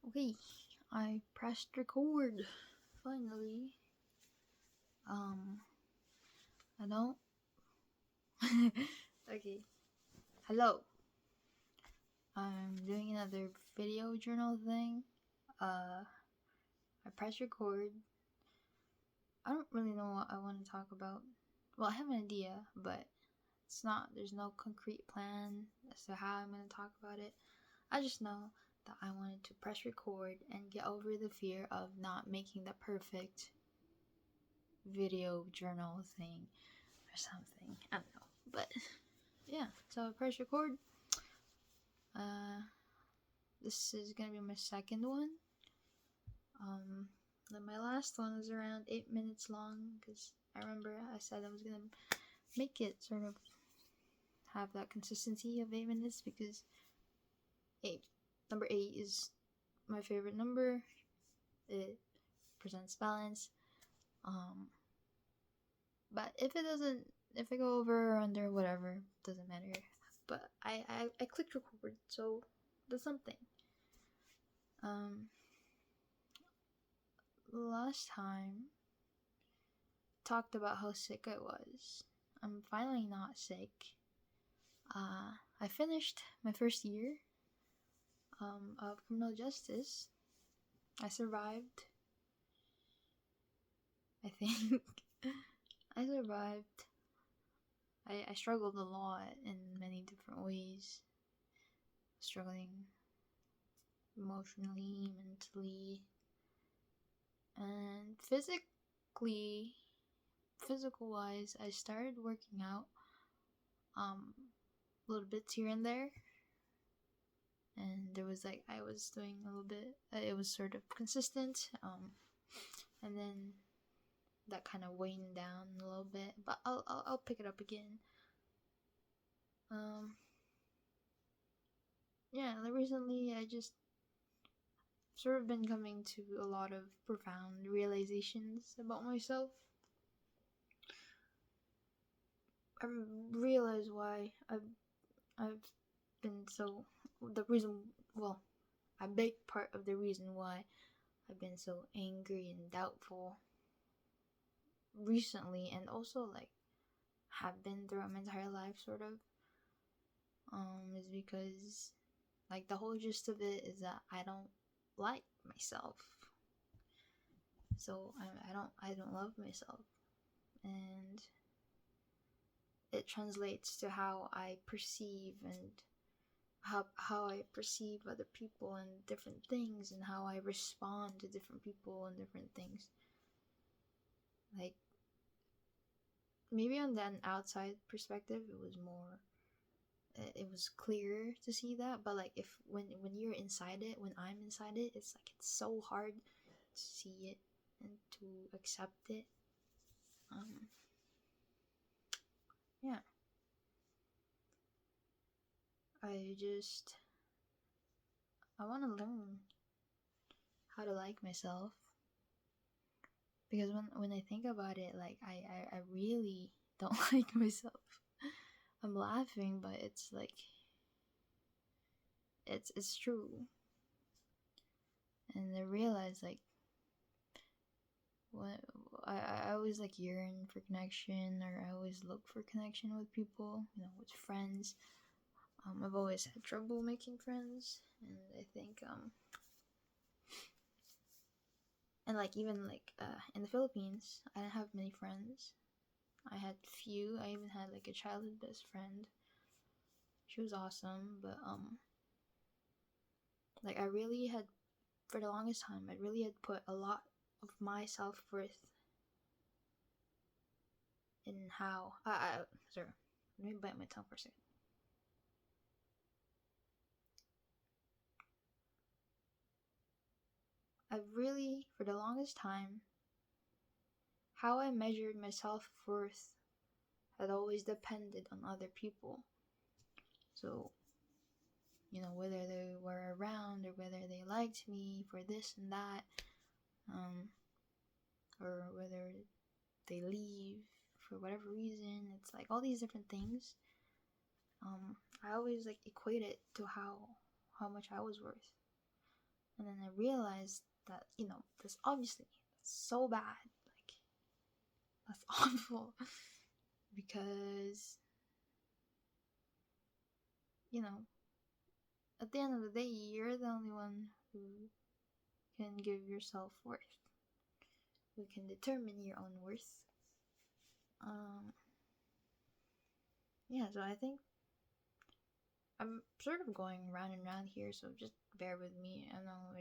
Okay, I pressed record. Finally. Um, I don't. Okay. Hello. I'm doing another video journal thing. I pressed record. I don't really know what I want to talk about. Well, I have an idea, but there's no concrete plan as to how I'm going to talk about it. I just know that I wanted to press record and get over the fear of not making the perfect video journal thing or something. I don't know. But yeah, so I press record. Uh, this is gonna be my second one. Then my last one was around 8 minutes long because I remember I said I was gonna make it sort of have that consistency of 8 minutes because number 8 is my favorite number. It presents balance. But if I go over or under, whatever, doesn't matter. But I clicked record, so that's something. Last time talked about how sick I was. I'm finally not sick. I finished my first year of criminal justice. I survived. I think I survived. I struggled a lot in many different ways. Struggling emotionally, mentally, and physical wise, I started working out little bits here and there, and there was like I was doing a little bit. It was sort of consistent, and then that kind of waned down a little bit. But I'll pick it up again. Yeah. Recently, I just sort of been coming to a lot of profound realizations about myself. I realize why I've been so the reason. Well, a big part of the reason why I've been so angry and doubtful recently, and also like have been throughout my entire life, sort of, is because like the whole gist of it is that I don't like myself. So I don't love myself, and it translates to how I perceive and how I perceive other people and different things, and how I respond to different people and different things. Like, maybe on an outside perspective, it was clear to see that, but like if when you're inside it, when I'm inside it, it's like it's so hard to see it and to accept it. Yeah, I want to learn how to like myself, because when I think about it, like I really don't like myself. I'm laughing, but it's like it's true. And I realize like what I always like yearn for connection, or I always look for connection with people, with friends. I've always had trouble making friends, and I think and like even like in the Philippines, I didn't have many friends. I had few. I even had like a childhood best friend. She was awesome, but like I really had, for the longest time, I really had put a lot of my self-worth in how sorry, let me bite my tongue for a second. I've really, for the longest time, how I measured my self-worth had always depended on other people. So, whether they were around, or whether they liked me for this and that, or whether they leave for whatever reason. It's like all these different things. I always like equate it to how much I was worth. And then I realized that, that's obviously so bad. Like, that's awful. Because, at the end of the day, you're the only one who can give yourself worth. Who can determine your own worth. Yeah, so I think I'm sort of going round and round here, so just bear with me. I know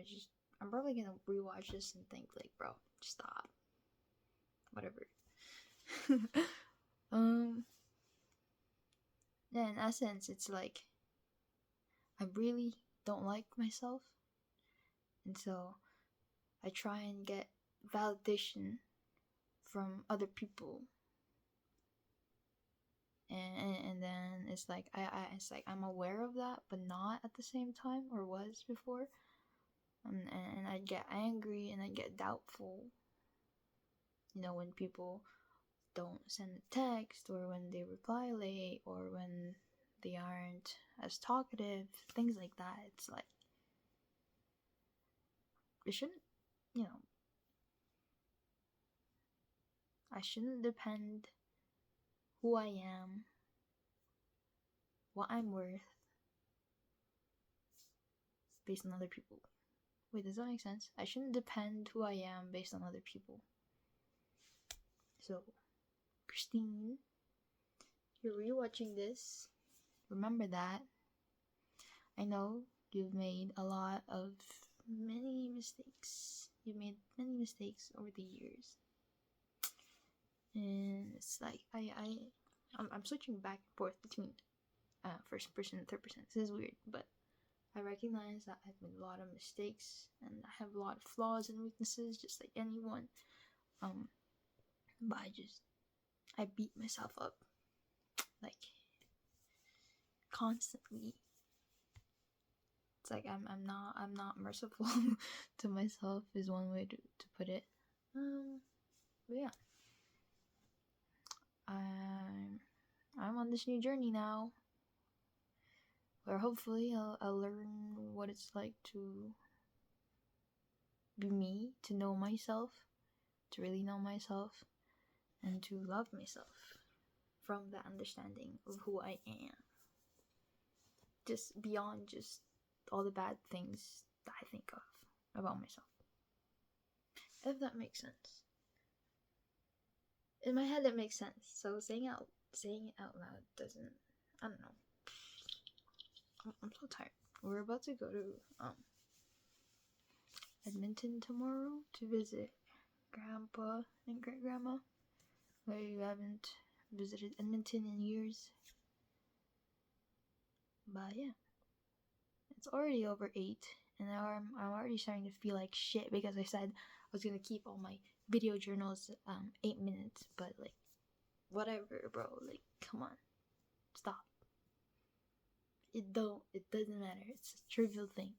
I'm probably gonna rewatch this and think like, bro, stop. Whatever. Yeah, in essence, it's like I really don't like myself, and so I try and get validation from other people, and then it's like it's like I'm aware of that, but not at the same time, or was before, and I'd get angry and I'd get doubtful, when people don't send a text, or when they reply late, or when they aren't as talkative, things like that. It's like it shouldn't, I shouldn't depend who I am, what I'm worth, based on other people. Wait, does that make sense? I shouldn't depend who I am based on other people. So, Christine, you're rewatching this. Remember that. I know you've made many mistakes. You've made many mistakes over the years. And it's like, I'm switching back and forth between first person and third person. This is weird, but I recognize that I've made a lot of mistakes and I have a lot of flaws and weaknesses, just like anyone. But I beat myself up, like, constantly. It's like I'm not merciful to myself is one way to put it. But yeah, I'm on this new journey now, where hopefully I'll learn what it's like to be me, to know myself, to really know myself, and to love myself from that understanding of who I am. Just beyond just all the bad things that I think of about myself. If that makes sense. In my head it makes sense. So saying it out loud doesn't. I don't know. I'm so tired. We're about to go to Edmonton tomorrow to visit Grandpa and Great Grandma. We haven't visited Edmonton in years. But yeah, it's already over 8, and now I'm already starting to feel like shit because I said I was gonna keep all my video journals 8 minutes, but like, whatever, bro. Like, come on, stop. It doesn't matter. It's a trivial thing.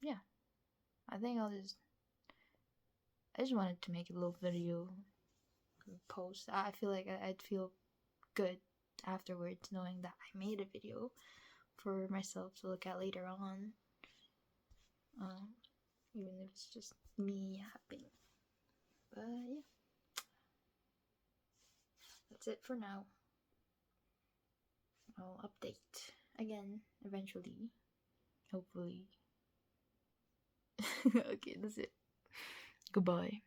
Yeah, I think I just wanted to make a little video post. I feel like I'd feel good afterwards knowing that I made a video for myself to look at later on, even if it's just me yapping. But yeah, that's it for now. I'll update again eventually, hopefully. Okay, that's it. Goodbye.